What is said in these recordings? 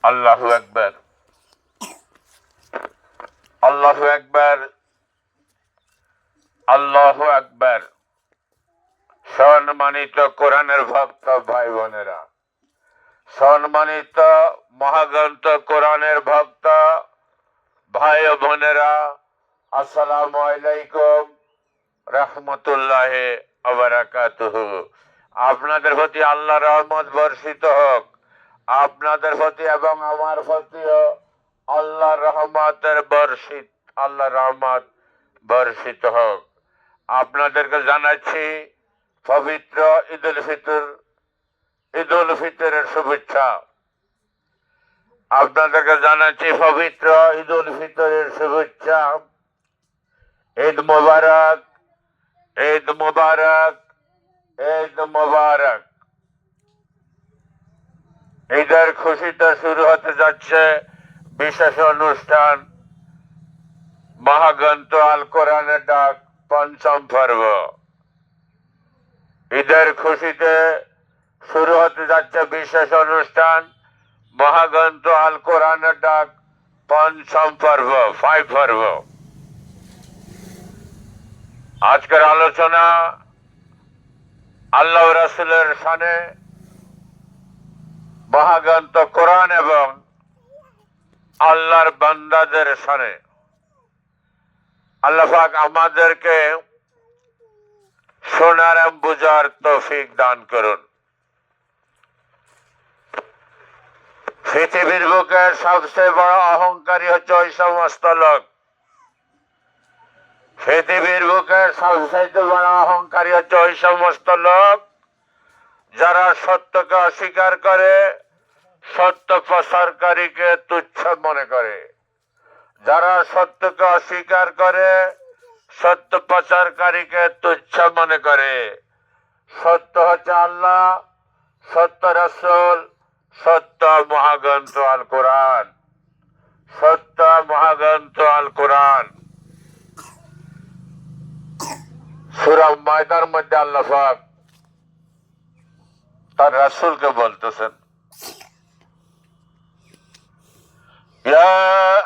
আল্লাহু আকবার, আল্লাহু আকবার, আল্লাহু আকবার। সম্মানিত কোরআনের ভক্ত ভাই বোনেরা, সম্মানিত মহাগ্রন্থ কোরআনের ভক্ত ভাই ও বোনেরা, আসসালামু আলাইকুম রাহমাতুল্লাহি ওয়া বারাকাতুহু। আপনাদের প্রতি আল্লাহর রহমত বর্ষিত হোক। আপনাদের প্রতি এবং আমার প্রতিও আল্লাহর রহমতের বর্ষিত হোক। আপনাদেরকে জানাচ্ছি পবিত্র ঈদুল ফিতরের শুভেচ্ছা। আপনাদেরকে জানাচ্ছি পবিত্র ঈদুল ফিতরের শুভেচ্ছা। ঈদ মোবারক, ঈদ মোবারক, ঈদ মোবারক। ঈদের খুশিতে শুরু হতে যাচ্ছে বিশেষ অনুষ্ঠান মহাগ্রন্থ আল কোরআনের ডাক পঞ্চম পর্ব। ঈদের খুশিতে শুরু হতে যাচ্ছে বিশেষ অনুষ্ঠান মহাগ্রন্থ আল কোরআনের ডাক পঞ্চম পর্ব, 5 পর্ব। আজকের আলোচনা আল্লাহ রাসূলের শানে, মহাগ্রন্থ কোরআন এবং আল্লাহর বান্দাদের শানে। আল্লাহ পাক আমাদেরকে শোনার এবং বুঝার তৌফিক দান করুন। পৃথিবীর বুকে সবচেয়ে বড় অহংকারী হচ্ছে ওই সমস্ত লোক। পৃথিবীর বুকে সবচেয়ে বড় অহংকারী হচ্ছে ওই সমস্ত লোক যারা সত্যকে অস্বীকার করে, সত্য প্রচারকারীকে তুচ্ছ মনে করে। যারা সত্যকে অস্বীকার করে, সত্য প্রচারকারীকে তুচ্ছ মনে করে। সত্য হচ্ছে আল্লাহ, সত্য রাসূল, সত্য মহাগ্রন্থ আল কোরআন, সত্য মহাগ্রন্থ আল কোরআন। সূরা মায়দার মধ্যে আল্লাহ পাক তার রাসূলকে বলতেছেন, ইয়া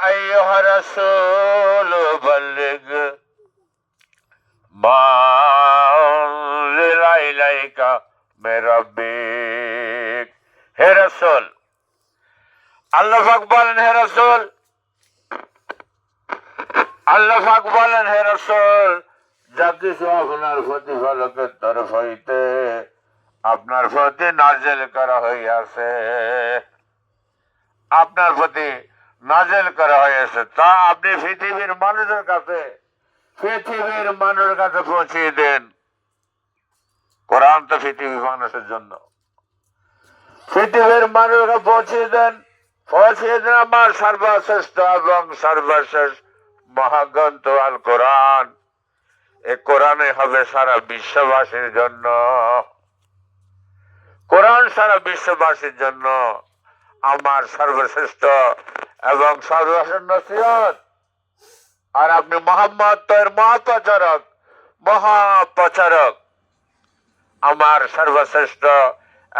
আইয়ুহা রাসূল বাল্লিগ মা উনজিলা ইলাইকা মির রাব্বিক। হে রাসূল, আল্লাহ পাক বলেন, হে রাসূল, আল্লাহ পাক বলেন, হে রাসূল, যা কিছু আপনার প্রতিপালকের তরফ হইতে আপনার প্রতি নাযিল করা হইয়াছে, আপনার প্রতি নাযিল করা হয়েছে তা আপনি পৃথিবীর মানুষের কাছে পৌঁছিয়ে দেন। কোরআন তো পৃথিবীর মানুষের জন্য। পৃথিবীর মানুষকে পৌঁছিয়ে দেন আমার সর্বশ্রেষ্ঠ এবং সর্বশেষ মহাগ্রন্থ আল কোরআন। এই কোরআনে হবে সারা বিশ্ববাসীর জন্য। কোরআন সারা বিশ্ববাসীর জন্য আমার সর্বশ্রেষ্ঠ এবং সর্বশেষ নসিহত। আর আপনি মোহাম্মদ তো এর মহাপ্রচারক, আমার সর্বশ্রেষ্ঠ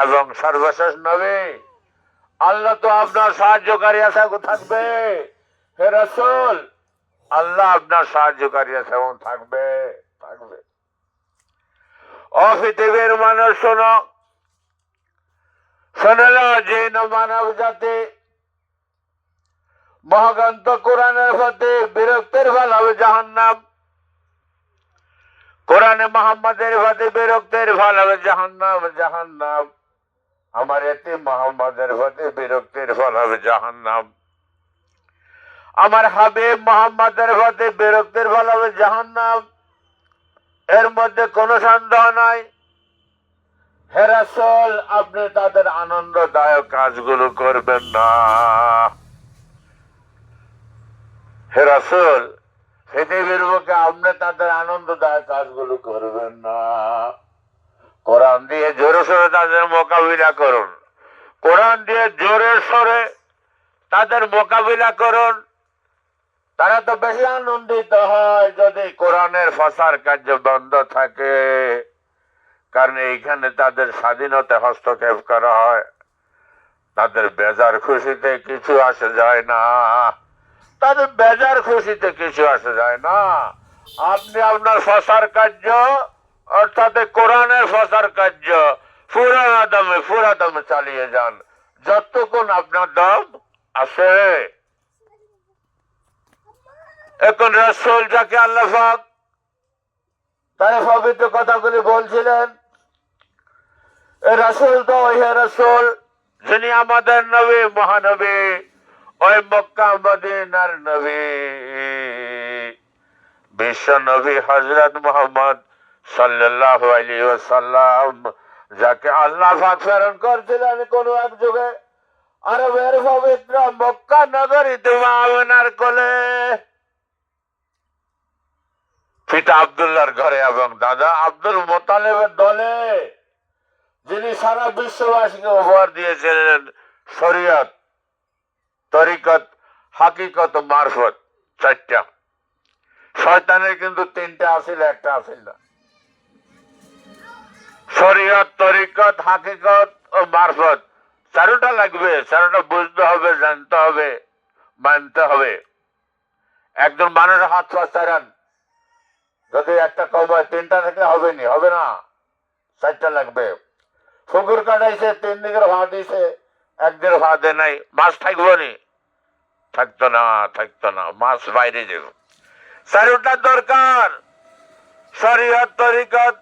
এবং সর্বশেষ নবী। আল্লাহ তো আপনার সাহায্যকারী আছে থাকবে। হে রাসূল, আল্লাহ আপনার সাহায্যকারী আছে এবং থাকবে। ও পৃথিবীর মানুষ শোনো, শোনালো যে মানব জাতি মহাগ্রন্থ কোরআনের প্রতি বিরক্তির ফল হবে জাহান্নাম। কোরআনে মুহাম্মাদের প্রতি বিরক্তির ফল হবে জাহান্নাম। আমার এতিম মুহাম্মাদের প্রতি বিরক্তির ফল হবে জাহান্নাম। আমার হাবিব মুহাম্মাদের প্রতি বিরক্তির ফল হবে জাহান্নাম। এর মধ্যে কোনো সন্দেহ নাই। হে রাসূল, আপনি তাদের আনন্দদায়ক কাজগুলো করবেন না। হে রাসূল, পৃথিবীর বুকে আপনি তাদের আনন্দদায়ক কাজগুলো করবেন না। কোরআন দিয়ে জোরে সোরে তাদের মোকাবিলা করুন। কোরআন দিয়ে জোরে সোরে তাদের মোকাবিলা করুন। তারা তো বেশি আনন্দিত হয় যদি কোরআনের প্রচার কার্য বন্ধ থাকে, কারণ এইখানে তাদের স্বাধীনতা হস্তক্ষেপ করা হয়। তাদের বেজার খুশিতে কিছু আসে যায় না, তাদের বেজার খুশিতে কিছু আসে যায় না। আপনি আপনার ফসার কার্য, অর্থাৎ কোরআনের ফসার কার্য পুরা দমে চালিয়ে যান যতক্ষণ আপনার দম আছে। এখন রাসূল যাকে আল্লাহ পাক তার পবিত্র কথাগুলি বলছিলেন, রাসূল তো ওই রাসূল যিনি আমাদের নবী, মহানবী, ওই মক্কা মদিনার নবী, বিশ্ব নবী হযরত মুহাম্মদ সাল্লাল্লাহু আলাইহি ওয়াসাল্লাম, যাকে আল্লাহ পাক প্রেরণ করেছিলেন কোন এক যুগে আরবের পবিত্র মক্কা নগরীতে আমিনার কোলে, পিতা আব্দুল্লাহর ঘরে এবং দাদা আব্দুল মুত্তালিবের দলে, যিনি সারা বিশ্ববাসীকে উপহার দিয়েছিলেন শরীয়ত, তরিকত, হাকিকত, মারফত, চারটা। শয়তানের কিন্তু তিনটা আছিল, একটা আছিল না। শরীয়ত, তরিকত, হাকিকত ও মারফত, চারোটা লাগবে, চারোটা বুঝতে হবে, জানতে হবে, মানতে হবে। একজন মানুষের হাত পা চারান, যদি একটা কম হয় তিনটা থেকে হবে নি, হবে না, চারটা লাগবে। পুকুর কাটাইছে, 3 দিকের ভাঁ দিছে, একদিকে ভাঁ দেয় নাই, মাছ থাকবো নি? থাকতো না, থাকতো না, মাছ বাইরে যাবে। চারোটা দরকার, শরীয়ত, তরিকত,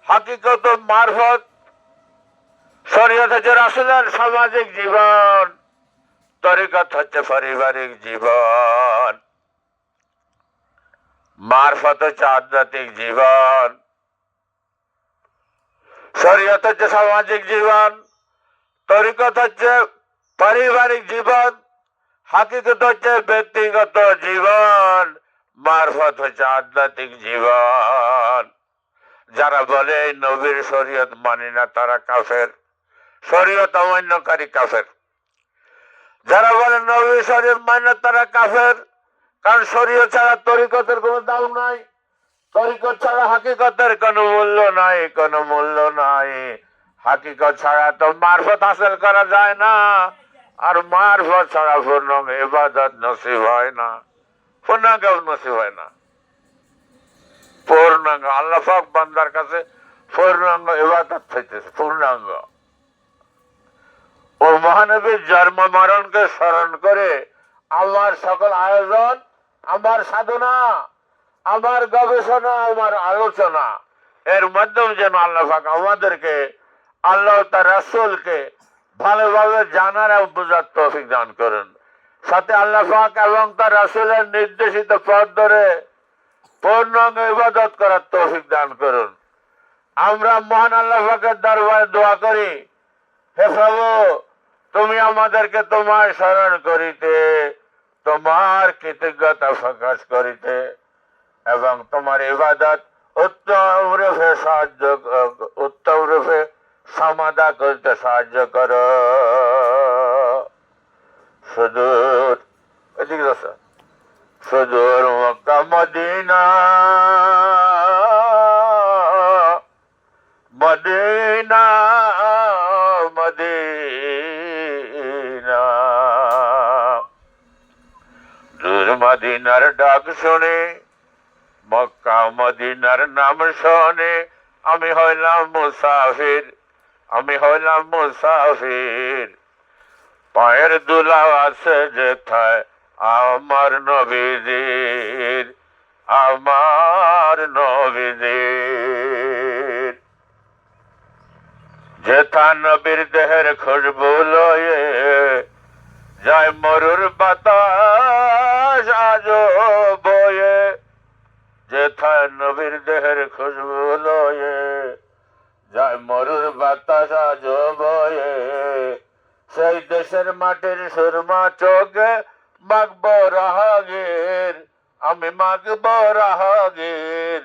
হাকিকত ও মারফত। শরীয়ত হচ্ছে রাসূলের সামাজিক জীবন, তরিকত হচ্ছে পারিবারিক জীবন, মারফত হচ্ছে আধ্যাত্মিক জীবন। শরীয়ত হচ্ছে সামাজিক জীবন, তরিকত হচ্ছে পারিবারিক জীবন, হাকিকত হচ্ছে ব্যক্তিগত জীবন, মারফত হচ্ছে আধ্যাত্মিক জীবন। যারা বলে এই নবীর শরীয়ত মানি না তারা কাফের, শরীয়ত অমান্যকারী কাফের। যারা বলে নবীর শরীয়ত মানে না তারা কাফের, কারণ শরীয়ত ছাড়া তরিকতের কোনো দাম নাই, তরিকত ছাড়া হাকিকতের কোনো মূল্য নাই, কোনো মূল্য নাই। হাকিকত ছাড়া তো মারফত হাসিল করা যায় না, আর মারফত ছাড়া পূর্ণাঙ্গ ইবাদত নসিব হয় না, পূর্ণাঙ্গ নসিব হয় না। পূর্ণাঙ্গ আল্লাহ পাক বান্দার কাছে পূর্ণাঙ্গ ইবাদত চাইতেছে, পূর্ণাঙ্গ। ও মহানবীর জন্ম মরণকে স্মরণ করে আমার সকল আয়োজন, আমার সাধনা, আমার গবেষণা, আমার আলোচনা, এর মাধ্যমে যেন আল্লাহ পাক আমাদেরকে আল্লাহ তার রাসূলকে ভালোভাবে জানার এবং বোঝার তৌফিক দান করেন। সাথে আল্লাহ পাক এবং তার রাসূলের নির্দেশিত পথ ধরে পূর্ণাঙ্গ ইবাদত করার তৌফিক দান করুন। আমরা মহান আল্লাহ পাকের দরবারে দোয়া করি, হে প্রভু, তুমি আমাদেরকে তোমার স্মরণ করিতে, তোমার কৃতজ্ঞতা প্রকাশ করিতে এবং তোমার ইবাদত উত্তম রূপে উত্তম রূপে সমাধা করতে সাহায্য করো। সুদূর এদিকে সুদূর মক্কা মদিনা, মদিনা, মদিনা, দূর মদিনার ডাক শুনে, মক্কা মদিনার নাম শুনে আমি হইলাম মুসাফির, আমি হইলাম মুসাফির। পায়ের দুলা আছে যেথায় আমার নবীজির, আমার নবীজির। যেথা নবীর দেহের খুশবু লয়ে যায় মরুর বাতাস আজ বয়ে, যেথা নবীর দেহের খুশবু লয়ে যায় মরুর বাতাস আজ বয়ে, সেই দেশের মাটির সুরমা চোখে মাগব রাহাগীর, আমি মাগব রাহাগীর।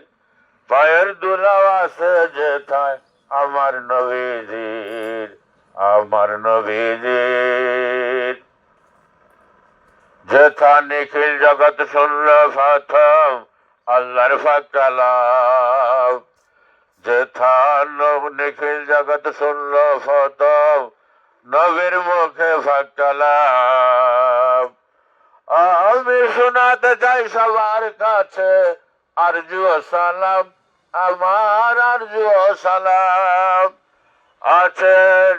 পায়ের দুলা আছে যেথায় আমার নবীজির, আমার নবীজির। যেথা নিখিল জগৎ শুনল প্রথম আল্লাহর পাক কালাম, যেথা নিখিল জগৎ শুনল প্রথম নবীর মুখে ফাকালাম। আমি শোনাতে চাই সবার কাছে আরজু ও সালাম, আমার আরজু ও সালাম। আছে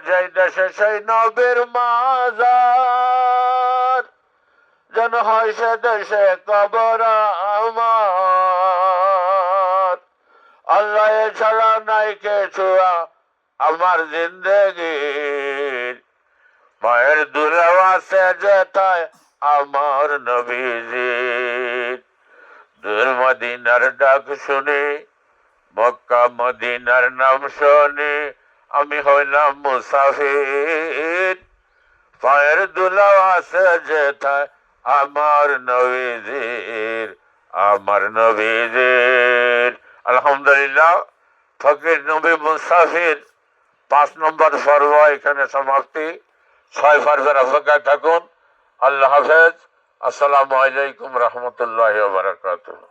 যেই দেশে সেই নবীর মাজার, যেন হয় সে দেশে কবর আমার। আল্লাহ এছাড়া নাই কিছু আমার জিন্দগির, মায়ের দুলাও আছে যেথায় আমার নবীজির। দূর মদিনার ডাক শুনে, মক্কা মদিনার নাম শুনে, আমি হইলাম মুসাফির। পায়ের দুলাও আছে যেথায় আমার নবীজির, আমার নবীজির। আলহামদুলিল্লাহ, ফকির নবী মুসাফির 5 নম্বর পর্ব এখানে সমাপ্তি। 6 পর্বের অপেক্ষায় থাকুন। আল্লাহ হাফেজ। আসসালামু আলাইকুম রহমতুল্লাহ বারাকাতুহু।